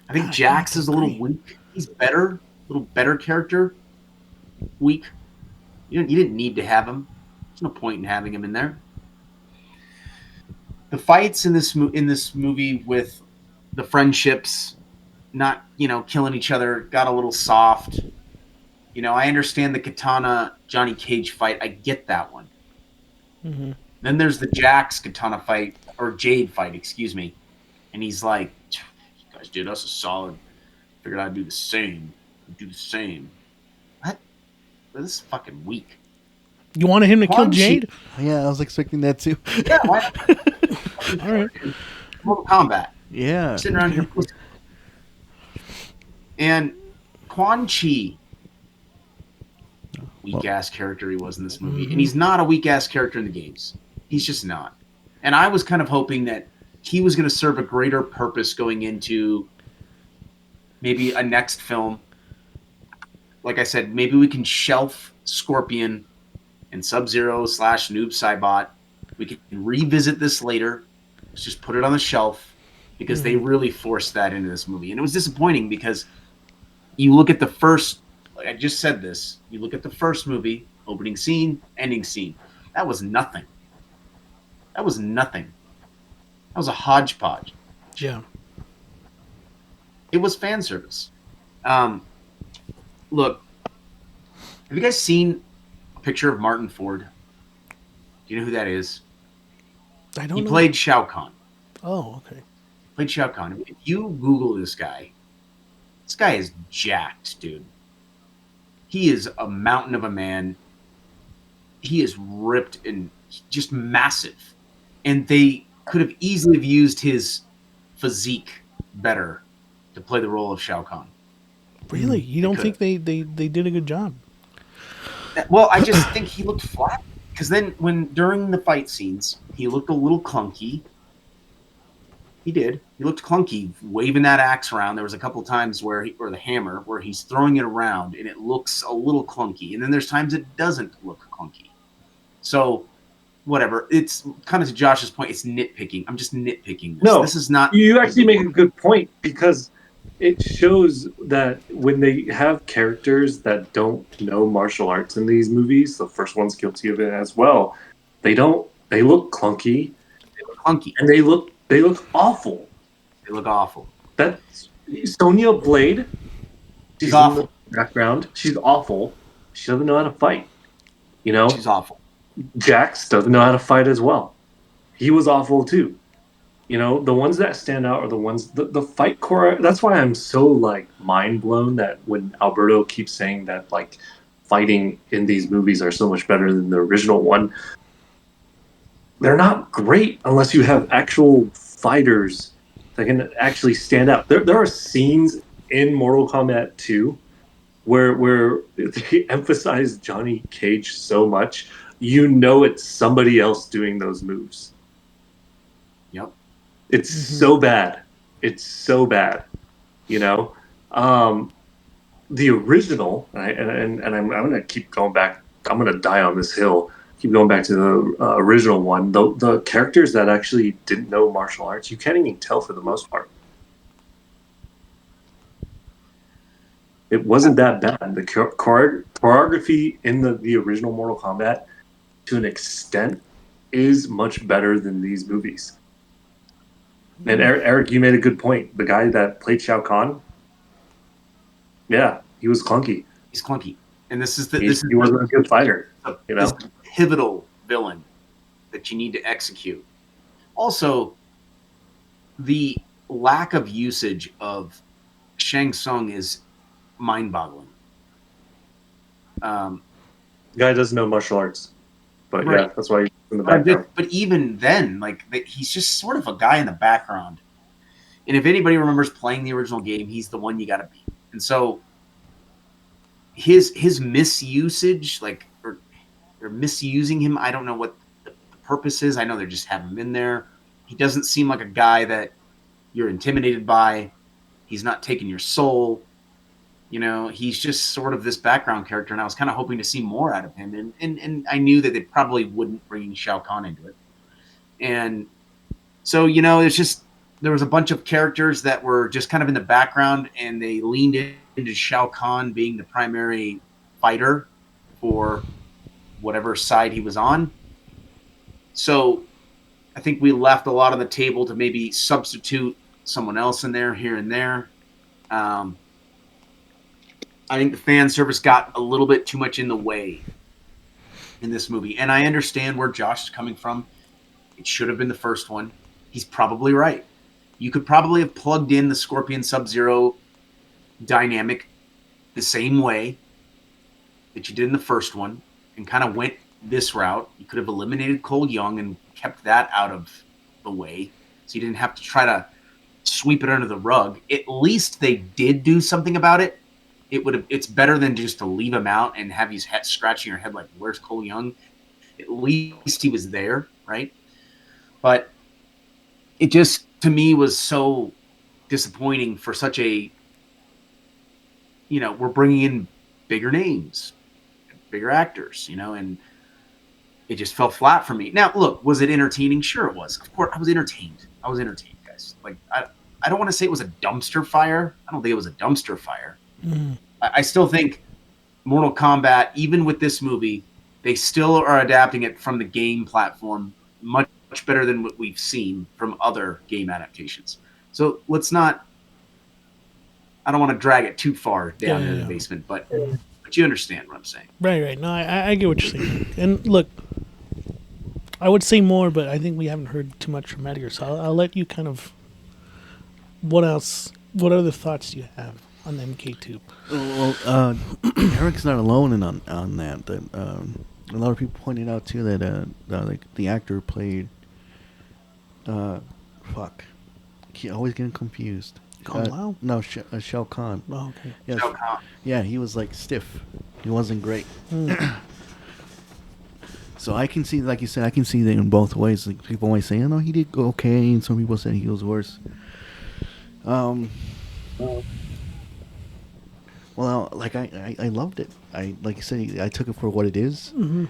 I think Jax is a little weak. He's better, a little better character. Weak, You didn't need to have him. There's no point in having him in there. The fights in this movie with the friendships, not killing each other, got a little soft. I understand the Katana Johnny Cage fight. I get that one. Mm-hmm. Then there's the Jax Katana fight, or Jade fight, excuse me. And he's like, "You guys did us a solid. Figured I'd do the same. Do the same." What? This is fucking weak. You wanted him to kill Quan Chi- Jade? Yeah, I was expecting that too. Yeah, why not? All right. Mortal Kombat. Yeah. Sitting around here. And Quan Chi, weak ass character he was in this movie. And he's not a weak ass character in the games. He's just not. And I was kind of hoping that he was going to serve a greater purpose going into maybe a next film. Like I said, maybe we can shelf Scorpion and Sub-Zero / Noob Saibot. We can revisit this later. Let's just put it on the shelf because they really forced that into this movie. And it was disappointing because you look at the first, like I just said this, you look at the first movie, opening scene, ending scene. That was nothing. That was nothing. That was a hodgepodge. Yeah. It was fan service. Look, have you guys seen a picture of Martin Ford? Do you know who that is? I don't He know. played Shao Kahn. Oh, okay. Played Shao Kahn. If you Google this guy is jacked, dude. He is a mountain of a man. He is ripped and just massive. And they could have easily have used his physique better to play the role of Shao Kahn. Really? You don't think they did a good job? Well, I just think he looked flat. Because then during the fight scenes, he looked a little clunky. He did. He looked clunky, waving that axe around. There was a couple times or the hammer, where he's throwing it around, and it looks a little clunky. And then there's times it doesn't look clunky. So, whatever. It's kind of to Josh's point. It's nitpicking. I'm just nitpicking this. No, This is not. You actually make a good point because it shows that when they have characters that don't know martial arts in these movies, the first one's guilty of it as well. They look clunky. They look clunky. And they look awful. They look awful. That's Sonya Blade. She's awful. In the background. She's awful. She doesn't know how to fight. She's awful. Jax doesn't know how to fight as well. He was awful too. The ones that stand out are the ones the fight core. That's why I'm so mind blown that when Alberto keeps saying that fighting in these movies are so much better than the original one. They're not great unless you have actual fighters that can actually stand out. There are scenes in Mortal Kombat 2 where they emphasize Johnny Cage so much, it's somebody else doing those moves. Yep. It's so bad. It's so bad. The original, and I'm going to keep going back. I'm going to die on this hill. Keep going back to the original one. The characters that actually didn't know martial arts, you can't even tell for the most part. It wasn't that bad. The choreography in the original Mortal Kombat, to an extent, is much better than these movies. And Eric, you made a good point. The guy that played Shao Kahn, yeah, he was clunky. He's clunky, and he wasn't a good fighter. This pivotal villain that you need to execute. Also, the lack of usage of Shang Tsung is mind-boggling. Guy doesn't know martial arts, but right. Yeah, that's why he's in the background. But even then, he's just sort of a guy in the background. And if anybody remembers playing the original game, he's the one you got to beat. And so his misusage, or misusing him, I don't know what the purpose is. I know they just have him in there. He doesn't seem like a guy that you're intimidated by. He's not taking your soul. He's just sort of this background character, and I was kind of hoping to see more out of him. And I knew that they probably wouldn't bring Shao Kahn into it. And so, there was a bunch of characters that were just kind of in the background, and they leaned into Shao Kahn being the primary fighter for whatever side he was on. So I think we left a lot on the table to maybe substitute someone else in there here and there. I think the fan service got a little bit too much in the way in this movie. And I understand where Josh is coming from. It should have been the first one. He's probably right. You could probably have plugged in the Scorpion Sub-Zero dynamic the same way that you did in the first one and kind of went this route. You could have eliminated Cole Young and kept that out of the way so you didn't have to try to sweep it under the rug. At least they did do something about it. It's better than just to leave him out and have you scratching your head like, where's Cole Young? At least he was there, right? But it just, to me, was so disappointing for such a, we're bringing in bigger names, bigger actors, and it just fell flat for me. Now, look, was it entertaining? Sure it was. Of course, I was entertained, guys. Like, I don't want to say it was a dumpster fire. I don't think it was a dumpster fire. Mm. I still think Mortal Kombat, even with this movie, they still are adapting it from the game platform much better than what we've seen from other game adaptations. So let's not, I don't want to drag it too far down into the basement, but you understand what I'm saying. Right. No, I get what you're saying. And look, I would say more, but I think we haven't heard too much from Edgar, so I'll let you kind of, what other thoughts do you have on MK2? Well, Eric's not alone on that. That a lot of people pointed out too that like the actor played, always getting confused. Kung Lao? No, Shao Kahn. Oh, okay. Yeah, Shao Kahn. Yeah, he was like stiff. He wasn't great. So I can see, like you said, I can see that in both ways. Like people might say, "Oh no, he did okay," and some people say he was worse. Well, like I loved it. Like you said, I took it for what it is. Mm-hmm.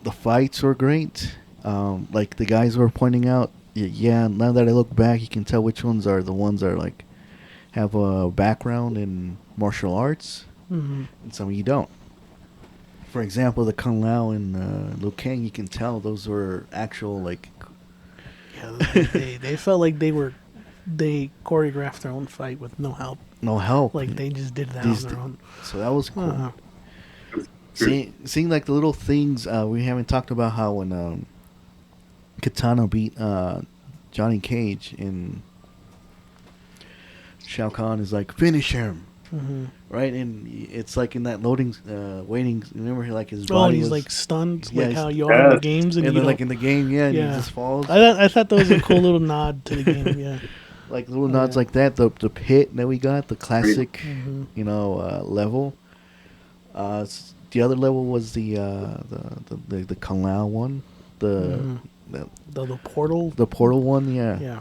The fights were great. Like the guys were pointing out. Yeah, now that I look back, you can tell which ones are the ones that are like have a background in martial arts, and some you don't. For example, the Kung Lao and Liu Kang, you can tell those were actual like. Yeah, they felt like they choreographed their own fight with no help. No help. Like they just did that on their own. So that was cool. Seeing like the little things we haven't talked about how when Katana beat Johnny Cage in Shao Kahn is like finish him, right? And it's like in that loading, waiting. Remember, like his body he's was like stunned, yeah, like how you are in the games, and then like in the game, and he just falls. I thought that was a cool little nod to the game, yeah. Like little nods like that. The pit that we got, the classic, level. The other level was the Kung Lao one, the portal. The portal one, yeah. Yeah.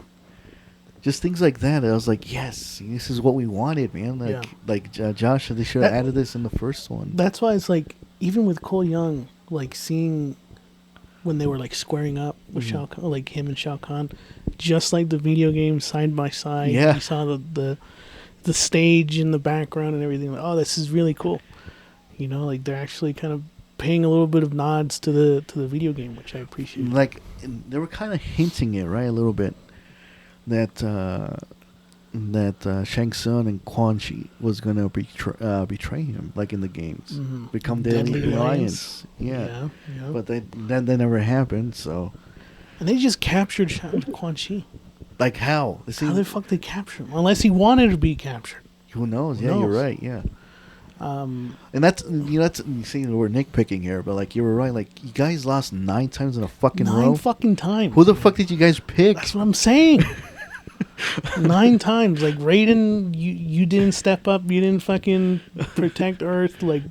Just things like that. I was like, yes, this is what we wanted, man. Like Josh, they should have added this in the first one. That's why it's like, even with Cole Young, like seeing when they were like squaring up with Shao Kahn, like him and Shao Kahn, just like the video game side by side. Yeah. You saw the stage in the background and everything. Like, oh, this is really cool. Like they're actually kind of paying a little bit of nods to the video game, which I appreciate. Like they were kind of hinting it, right, a little bit, that Shang Tsung and Quan Chi was gonna betray him, like in the games, become Deadly Alliance. Yeah. But that never happened. So. And they just captured Quan Chi. Like how? How the fuck they captured him? Unless he wanted to be captured. Who knows? You're right. Yeah. And that's you see we're nitpicking here, but like you were right. Like you guys lost 9 times in a fucking row. 9 fucking times. Who the fuck did you guys pick? That's what I'm saying. 9 times. Like Raiden, you didn't step up. You didn't fucking protect Earth. Like,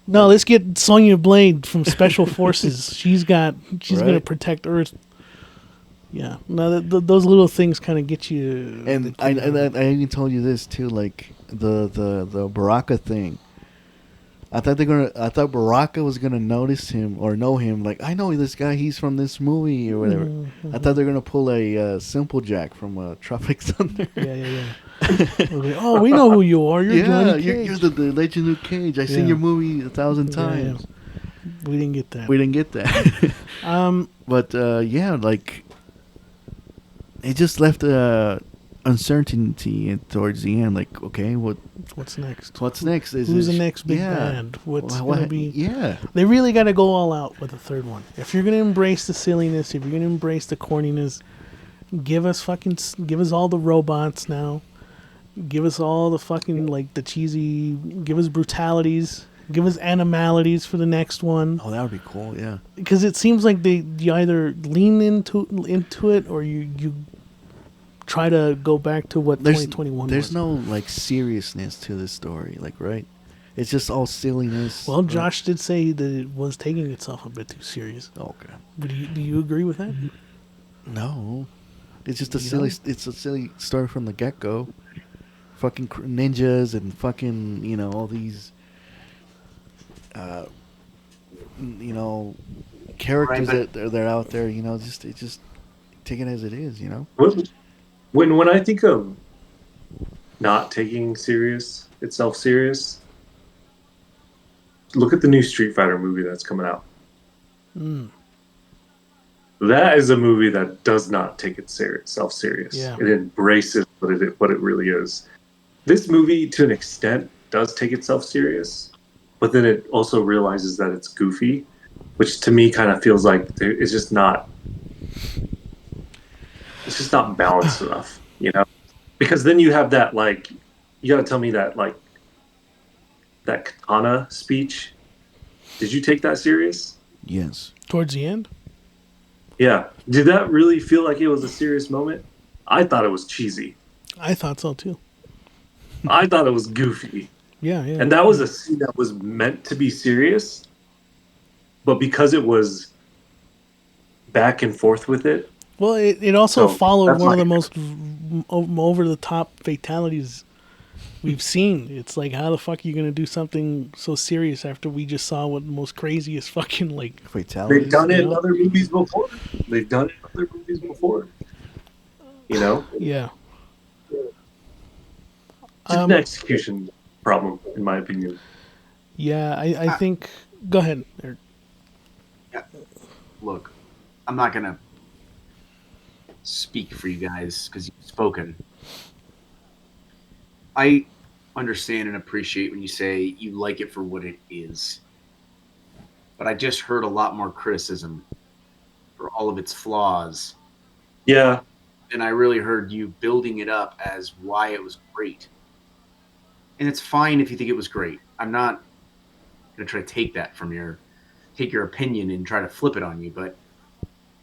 no, let's get Sonya Blade from Special Forces. She's gonna protect Earth. Yeah. No, those little things kind of get you. And I even told you this too. Like the Baraka thing. I thought Baraka was gonna notice him or know him. Like, I know this guy. He's from this movie or whatever. Mm-hmm. I thought they're gonna pull a Simple Jack from Tropic Thunder. Yeah. Like, oh, we know who you are. You're Johnny Cage. You're the Legend of Cage. I've seen your movie 1,000 times. Yeah. We didn't get that. We didn't get that. But like it just left uncertainty towards the end. Like, okay, what's next? What's next? Who's the next big band? What's gonna be? Yeah, they really got to go all out with the third one. If you're gonna embrace the silliness, if you're gonna embrace the corniness, give us all the robots now. Give us all the fucking like the cheesy. Give us brutalities. Give us animalities for the next one. Oh, that would be cool. Yeah, because it seems like you either lean into it or you try to go back to what 2021 was. There's no like seriousness to this story, like, right? It's just all silliness. Well, Josh did say that it was taking itself a bit too serious. Okay, but do you agree with that? No, it's just It's a silly story from the get go. Fucking ninjas and fucking all these. Characters that they're out there, just take it as it is, When I think of not taking itself serious, look at the new Street Fighter movie that's coming out. That is a movie that does not take itself serious. Yeah. It embraces what it really is. This movie, to an extent, does take itself serious, but then it also realizes that it's goofy, which to me kind of feels like it's just not balanced enough, Because then you have that, like, you got to tell me that, like, that katana speech. Did you take that serious? Yes. Towards the end? Yeah. Did that really feel like it was a serious moment? I thought it was cheesy. I thought so too. I thought it was goofy. Yeah. And that was a scene that was meant to be serious, but because it was back and forth with it. Well, it also followed one of the most over-the-top fatalities we've seen. It's like, how the fuck are you going to do something so serious after we just saw what the most craziest fucking, like... fatalities? They've done it in other movies before. Yeah. It's an execution problem, in my opinion. Yeah, I think... Go ahead, Eric. Yeah. Look, I'm not going to speak for you guys because you've spoken. I understand and appreciate when you say you like it for what it is. But I just heard a lot more criticism for all of its flaws. Yeah. And I really heard you building it up as why it was great. And it's fine if you think it was great. I'm not going to try to take your opinion and try to flip it on you, but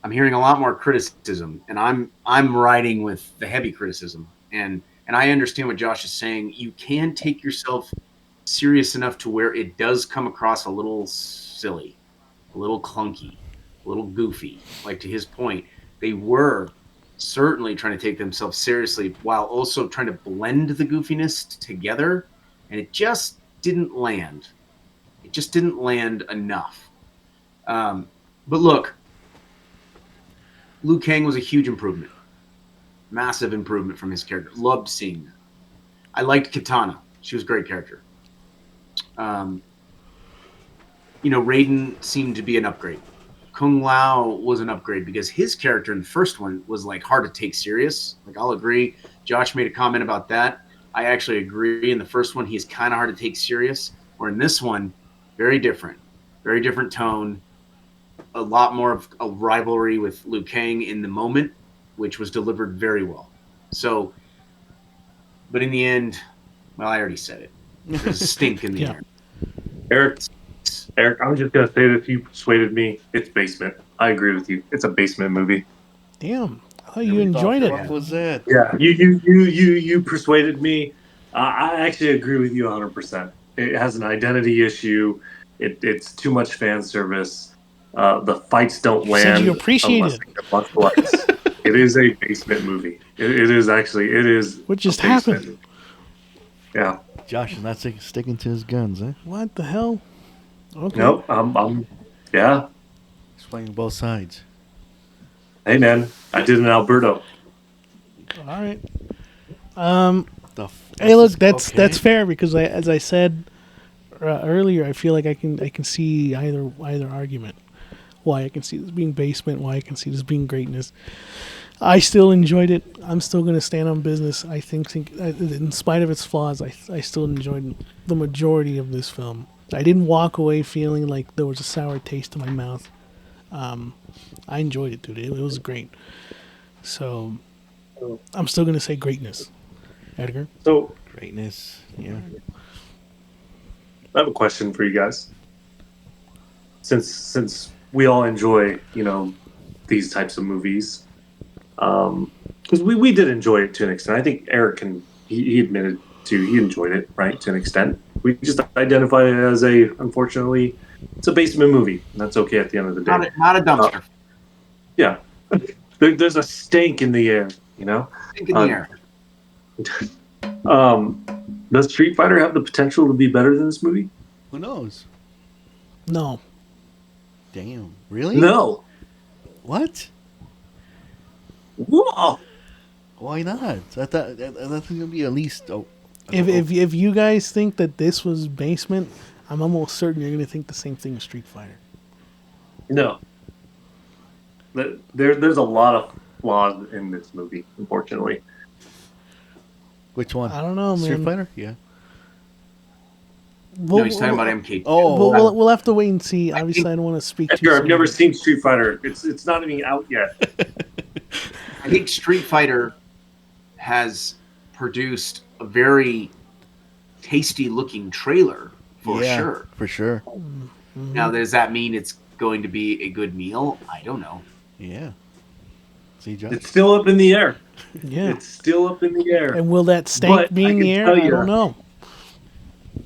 I'm hearing a lot more criticism, and I'm riding with the heavy criticism. And I understand what Josh is saying. You can take yourself serious enough to where it does come across a little silly, a little clunky, a little goofy. Like, to his point, they were certainly trying to take themselves seriously while also trying to blend the goofiness together, and it just didn't land. It just didn't land enough. But look, Liu Kang was a huge improvement. Massive improvement from his character. Loved seeing that. I liked Katana. She was a great character. Raiden seemed to be an upgrade. Kung Lao was an upgrade because his character in the first one was like hard to take serious. Like, I'll agree. Josh made a comment about that. I actually agree. In the first one, he's kind of hard to take serious. Or in this one, very different tone. A lot more of a rivalry with Liu Kang in the moment, which was delivered very well. So, but in the end, well, I already said it. There's a stink in the air. Eric, I'm just gonna say this. You persuaded me. It's Basement. I agree with you. It's a Basement movie. Damn, I thought you enjoyed it. What was that? Yeah, you persuaded me. I actually agree with you 100%. It has an identity issue. It's too much fan service. The fights don't land. Said you appreciate unless it. they get much likes. It is a Basement movie. It is actually. It is. What just a Basement happened? movie. Yeah. Josh is not sticking to his guns, huh? What the hell? Okay. Nope. Yeah. He's playing both sides. Hey, man. I did an Alberto. All right. Hey, look, that's fair because as I said earlier, I feel like I can see either argument. Why I can see this being basement, why I can see this being greatness. I still enjoyed it. I'm still going to stand on business. I think in spite of its flaws, I still enjoyed the majority of this film. I didn't walk away feeling like there was a sour taste in my mouth. I enjoyed it, dude. It was great. So I'm still going to say greatness. Edgar? So, greatness, yeah. I have a question for you guys. Since we all enjoy, these types of movies, because we did enjoy it to an extent. I think Eric he admitted he enjoyed it, right, to an extent. We just identify it as unfortunately, it's a basement movie. And that's okay at the end of the day. Not a dumpster. Yeah. There's a stank in the air, Stink in the air. Does Street Fighter have the potential to be better than this movie? Who knows? No. Damn. Really? No. What? Whoa. Why not? I thought that's gonna be at least. If you guys think that this was basement, I'm almost certain you're gonna think the same thing as Street Fighter. No. There's a lot of flaws in this movie, unfortunately. Which one? I don't know, man. Street Fighter? Yeah. No, he's talking about MK2. Oh, we'll have to wait and see. Obviously, I don't want to speak too Edgar, I've soon. never seen Street Fighter. It's not even out yet. I think Street Fighter has produced a very tasty-looking trailer for sure. For sure. Mm-hmm. Now, does that mean it's going to be a good meal? I don't know. Yeah. See, Josh? It's still up in the air. Yeah. It's still up in the air. And will that stank But be I in can the air? tell I you- don't know.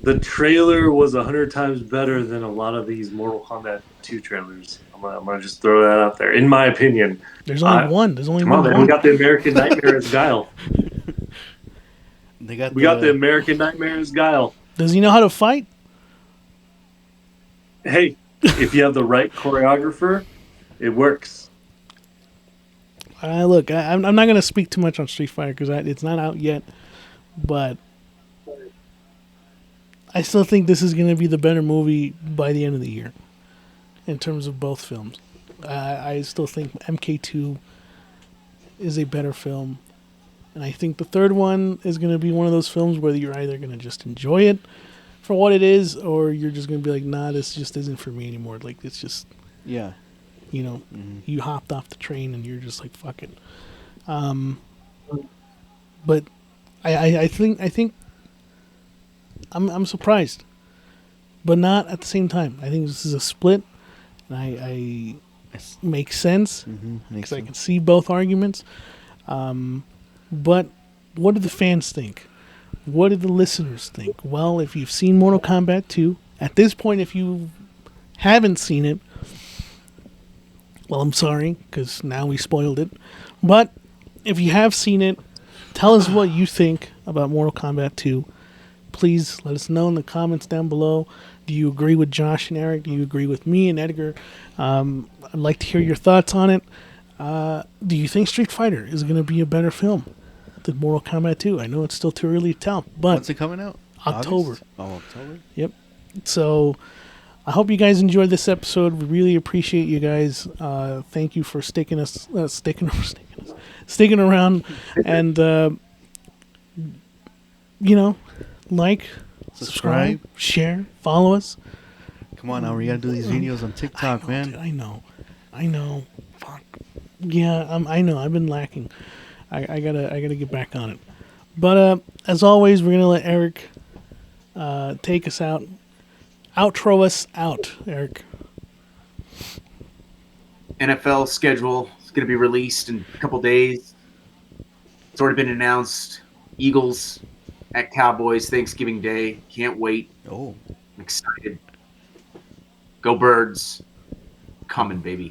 The trailer was 100 times better than a lot of these Mortal Kombat 2 trailers. I'm gonna just throw that out there. In my opinion. There's only one. There's only Come on, one. man. We got the American Nightmare as Guile. We got the American Nightmare as Guile. Does he know how to fight? Hey, if you have the right choreographer, it works. Look, I'm not going to speak too much on Street Fighter because it's not out yet, but I still think this is going to be the better movie by the end of the year in terms of both films. I still think MK2 is a better film, and I think the third one is going to be one of those films where you're either going to just enjoy it for what it is, or you're just going to be like, nah, this just isn't for me anymore. Like, it's just... Yeah. You hopped off the train and you're just like, fuck it. But I think I'm surprised, but not at the same time. I think this is a split, and I makes sense because I can see both arguments. But what do the fans think? What do the listeners think? Well, if you've seen Mortal Kombat 2, at this point, if you haven't seen it, well, I'm sorry, because now we spoiled it. But if you have seen it, tell us what you think about Mortal Kombat 2. Please let us know in the comments down below. Do you agree with Josh and Eric? Do you agree with me and Edgar? I'd like to hear your thoughts on it. Do you think Street Fighter is going to be a better film than Mortal Kombat 2? I know it's still too early to tell. But when's it coming out? October. August? Oh, October? Yep. So... I hope you guys enjoyed this episode. We really appreciate you guys. Thank you for sticking around, and like, subscribe, share, follow us. Come on, now we gotta do these videos on TikTok, man. Dude, I know. Fuck. Yeah, I know. I've been lacking. I gotta get back on it. But as always, we're gonna let Eric take us out. Outro us out, Eric. NFL schedule is going to be released in a couple days. It's already been announced. Eagles at Cowboys Thanksgiving Day. Can't wait. Oh, I'm excited. Go Birds. Coming, baby.